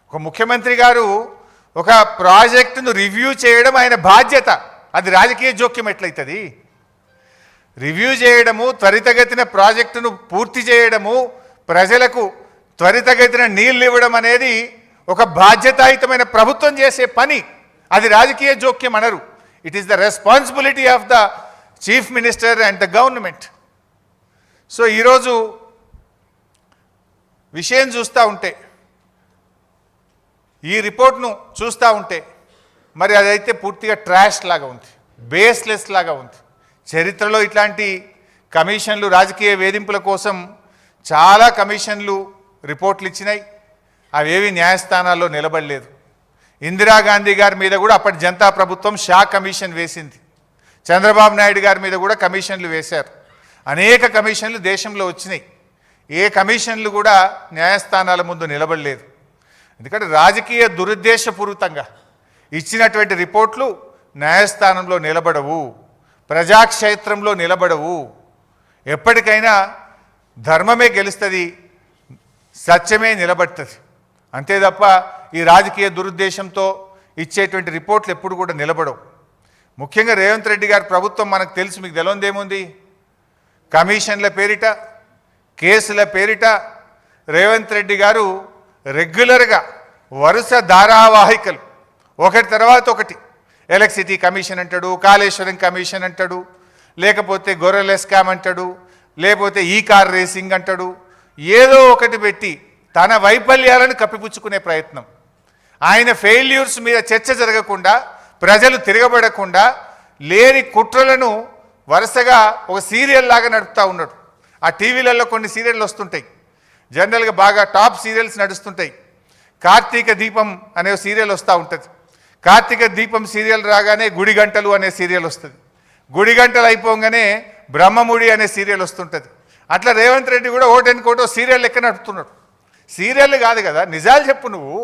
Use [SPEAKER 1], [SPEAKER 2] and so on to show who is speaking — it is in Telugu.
[SPEAKER 1] ఒక ముఖ్యమంత్రి గారు ఒక ప్రాజెక్టును రివ్యూ చేయడం ఆయన బాధ్యత. అది రాజకీయ జోక్యం ఎట్లయితుంది? రివ్యూ చేయడము, త్వరితగతిన ప్రాజెక్టును పూర్తి చేయడము, ప్రజలకు త్వరితగతిన నీళ్ళు ఇవ్వడం అనేది ఒక బాధ్యతాయుతమైన ప్రభుత్వం చేసే పని. అది రాజకీయ జోక్యం అనరు. It is the responsibility of the chief minister and the government. So ఈరోజు విషయం చూస్తూ ఉంటే, ఈ రిపోర్ట్ను చూస్తూ ఉంటే మరి అదైతే పూర్తిగా ట్రాష్ లాగా ఉంది, బేస్లెస్ లాగా ఉంది. చరిత్రలో ఇట్లాంటి కమిషన్లు, రాజకీయ వేధింపుల కోసం చాలా కమిషన్లు రిపోర్ట్లు ఇచ్చినాయి. అవేవి న్యాయస్థానాల్లో నిలబడలేదు. ఇందిరాగాంధీ గారి మీద కూడా అప్పటి జనతా ప్రభుత్వం షా కమిషన్ వేసింది. చంద్రబాబు నాయుడు గారి మీద కూడా కమిషన్లు వేశారు. అనేక కమిషన్లు దేశంలో వచ్చినాయి. ఏ కమిషన్లు కూడా న్యాయస్థానాల ముందు నిలబడలేదు. ఎందుకంటే రాజకీయ దురుద్దేశపూరితంగా ఇచ్చినటువంటి రిపోర్ట్లు న్యాయస్థానంలో నిలబడవు, ప్రజాక్షేత్రంలో నిలబడవు. ఎప్పటికైనా ధర్మమే గెలుస్తుంది, సత్యమే నిలబడుతుంది. అంతే తప్ప ఈ రాజకీయ దురుద్దేశంతో ఇచ్చేటువంటి రిపోర్ట్లు ఎప్పుడు కూడా నిలబడవు. ముఖ్యంగా రేవంత్ రెడ్డి గారి ప్రభుత్వం మనకు తెలుసు, మీకు తెలియదేముంది? కమిషన్ల పేరిట, కేసుల పేరిట రేవంత్ రెడ్డి గారు రెగ్యులర్గా వరుస ధారావాహికలు ఒకటి తర్వాత ఒకటి, ఎలక్ట్రిసిటీ కమిషన్ అంటాడు, కాళేశ్వరం కమిషన్ అంటాడు, లేకపోతే గొర్రెల స్కామ్ అంటాడు, లేకపోతే ఈ కార్ రేసింగ్ అంటాడు, ఏదో ఒకటి పెట్టి తన వైఫల్యాలను కప్పిపుచ్చుకునే ప్రయత్నం. ఆయన ఫెయిల్యూర్స్ మీద చర్చ జరగకుండా, ప్రజలు తిరగబడకుండా లేని కుట్రలను వరుసగా ఒక సీరియల్ లాగా నడుపుతూ ఉన్నాడు. ఆ టీవీలలో కొన్ని సీరియళ్ళు వస్తుంటాయి, జనరల్గా బాగా టాప్ సీరియల్స్ నడుస్తుంటాయి. కార్తీక దీపం అనే సీరియల్ వస్తూ ఉంటుంది. కార్తీక దీపం సీరియల్ రాగానే గుడి గంటలు అనే సీరియల్ వస్తుంది. గుడి గంటలు అయిపోగానే బ్రహ్మముడి అనే సీరియల్ వస్తుంటుంది. అట్లా రేవంత్ రెడ్డి కూడా ఓటెన్కోటో సీరియల్ లెక్క నడుపుతున్నాడు. సీరియల్ కాదు కదా, నిజాలు చెప్పు నువ్వు.